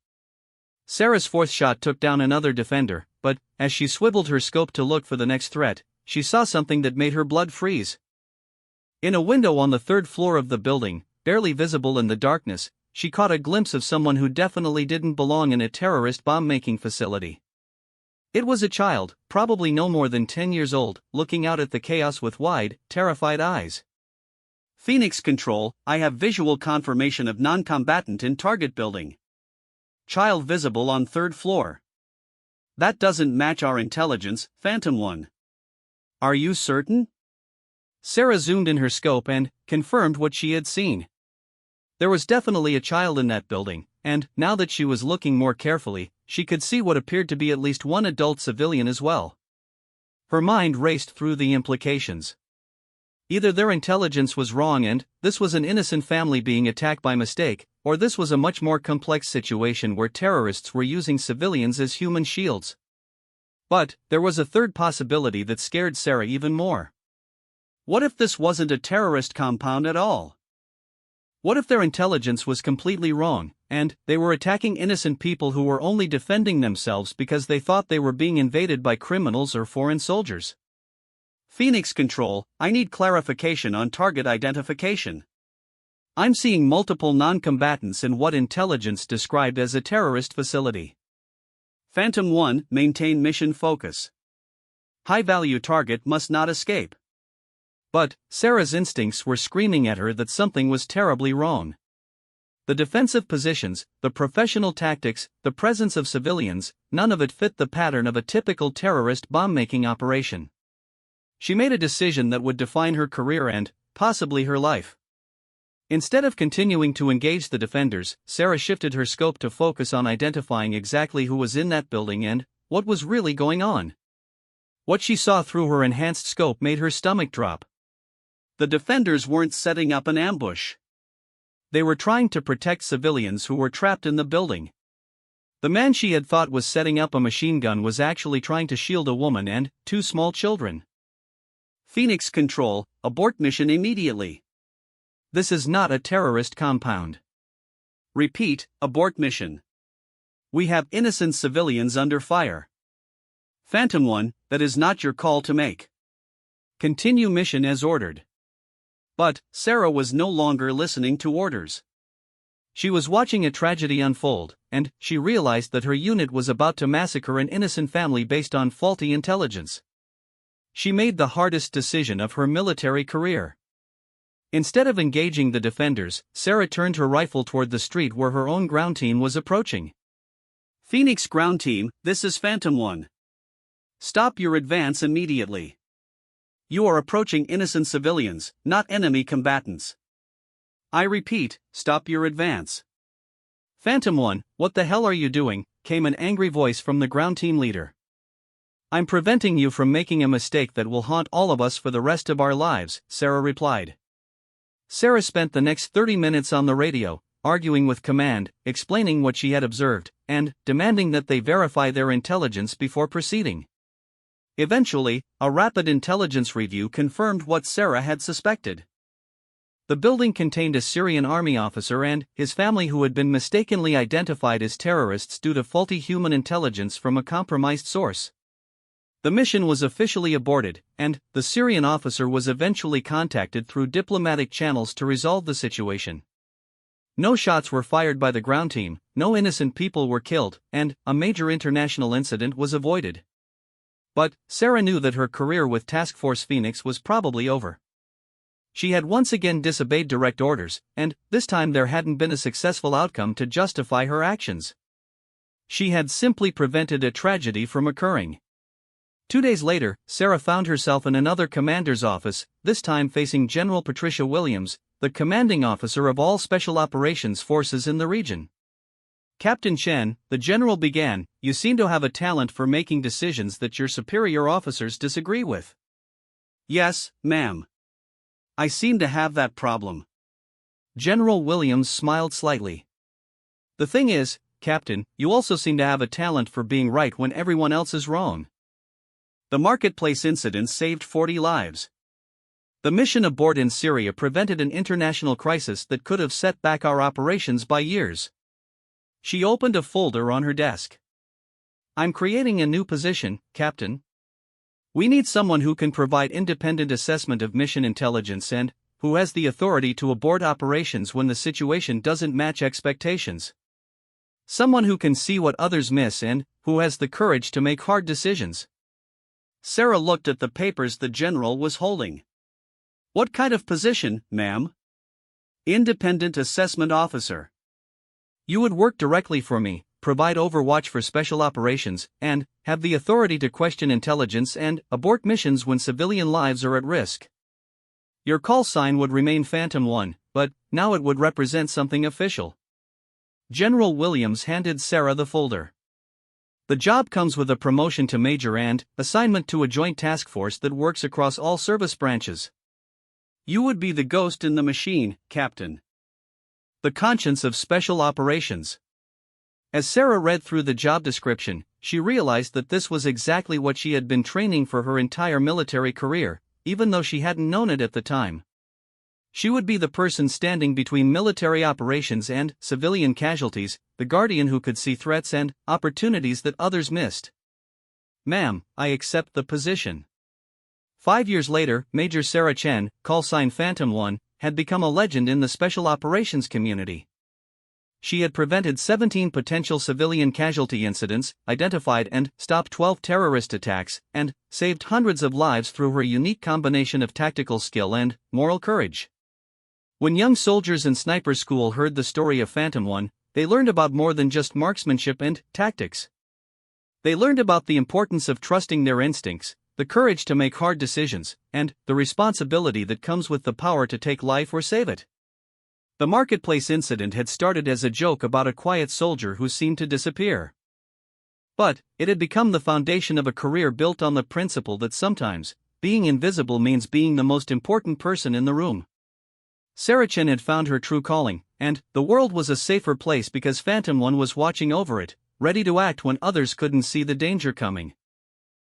Sarah's fourth shot took down another defender, but, as she swiveled her scope to look for the next threat, she saw something that made her blood freeze. In a window on the third floor of the building, barely visible in the darkness, she caught a glimpse of someone who definitely didn't belong in a terrorist bomb-making facility. It was a child, probably no more than 10 years old, looking out at the chaos with wide, terrified eyes. Phoenix Control, I have visual confirmation of non-combatant in target building. Child visible on third floor. That doesn't match our intelligence, Phantom 1. Are you certain? Sarah zoomed in her scope and confirmed what she had seen. There was definitely a child in that building, and, now that she was looking more carefully, she could see what appeared to be at least one adult civilian as well. Her mind raced through the implications. Either their intelligence was wrong and this was an innocent family being attacked by mistake, or this was a much more complex situation where terrorists were using civilians as human shields. But there was a third possibility that scared Sarah even more. What if this wasn't a terrorist compound at all? What if their intelligence was completely wrong, and they were attacking innocent people who were only defending themselves because they thought they were being invaded by criminals or foreign soldiers? Phoenix Control, I need clarification on target identification. I'm seeing multiple non-combatants in what intelligence described as a terrorist facility. Phantom 1, maintain mission focus. High-value target must not escape. But Sarah's instincts were screaming at her that something was terribly wrong. The defensive positions, the professional tactics, the presence of civilians, none of it fit the pattern of a typical terrorist bomb-making operation. She made a decision that would define her career and, possibly her life. Instead of continuing to engage the defenders, Sarah shifted her scope to focus on identifying exactly who was in that building and what was really going on. What she saw through her enhanced scope made her stomach drop. The defenders weren't setting up an ambush. They were trying to protect civilians who were trapped in the building. The man she had thought was setting up a machine gun was actually trying to shield a woman and 2 small children. Phoenix Control, abort mission immediately. This is not a terrorist compound. Repeat, abort mission. We have innocent civilians under fire. Phantom 1, that is not your call to make. Continue mission as ordered. But Sarah was no longer listening to orders. She was watching a tragedy unfold, and she realized that her unit was about to massacre an innocent family based on faulty intelligence. She made the hardest decision of her military career. Instead of engaging the defenders, Sarah turned her rifle toward the street where her own ground team was approaching. Phoenix Ground Team, this is Phantom 1. Stop your advance immediately. You are approaching innocent civilians, not enemy combatants. I repeat, stop your advance. Phantom 1, what the hell are you doing? Came an angry voice from the ground team leader. I'm preventing you from making a mistake that will haunt all of us for the rest of our lives, Sarah replied. Sarah spent the next 30 minutes on the radio, arguing with command, explaining what she had observed, and demanding that they verify their intelligence before proceeding. Eventually, a rapid intelligence review confirmed what Sarah had suspected. The building contained a Syrian army officer and his family who had been mistakenly identified as terrorists due to faulty human intelligence from a compromised source. The mission was officially aborted, and the Syrian officer was eventually contacted through diplomatic channels to resolve the situation. No shots were fired by the ground team, no innocent people were killed, and a major international incident was avoided. But Sarah knew that her career with Task Force Phoenix was probably over. She had once again disobeyed direct orders, and this time there hadn't been a successful outcome to justify her actions. She had simply prevented a tragedy from occurring. 2 days later, Sarah found herself in another commander's office, this time facing General Patricia Williams, the commanding officer of all special operations forces in the region. Captain Chen, the general began, you seem to have a talent for making decisions that your superior officers disagree with. Yes, ma'am. I seem to have that problem. General Williams smiled slightly. The thing is, Captain, you also seem to have a talent for being right when everyone else is wrong. The marketplace incident saved 40 lives. The mission abort in Syria prevented an international crisis that could have set back our operations by years. She opened a folder on her desk. I'm creating a new position, Captain. We need someone who can provide independent assessment of mission intelligence and who has the authority to abort operations when the situation doesn't match expectations. Someone who can see what others miss and who has the courage to make hard decisions. Sarah looked at the papers the general was holding. What kind of position, ma'am? Independent Assessment Officer. You would work directly for me, provide overwatch for special operations, and have the authority to question intelligence and abort missions when civilian lives are at risk. Your call sign would remain Phantom 1, but now it would represent something official. General Williams handed Sarah the folder. The job comes with a promotion to major and assignment to a joint task force that works across all service branches. You would be the ghost in the machine, Captain. The conscience of special operations. As Sarah read through the job description, she realized that this was exactly what she had been training for her entire military career, even though she hadn't known it at the time. She would be the person standing between military operations and civilian casualties, the guardian who could see threats and opportunities that others missed. Ma'am, I accept the position. 5 years later, Major Sarah Chen, call sign Phantom 1, had become a legend in the special operations community. She had prevented 17 potential civilian casualty incidents, identified and stopped 12 terrorist attacks, and saved hundreds of lives through her unique combination of tactical skill and moral courage. When young soldiers in sniper school heard the story of Phantom 1, they learned about more than just marksmanship and tactics. They learned about the importance of trusting their instincts, the courage to make hard decisions, and the responsibility that comes with the power to take life or save it. The marketplace incident had started as a joke about a quiet soldier who seemed to disappear. But it had become the foundation of a career built on the principle that sometimes, being invisible means being the most important person in the room. Sarah Chen had found her true calling, and the world was a safer place because Phantom 1 was watching over it, ready to act when others couldn't see the danger coming.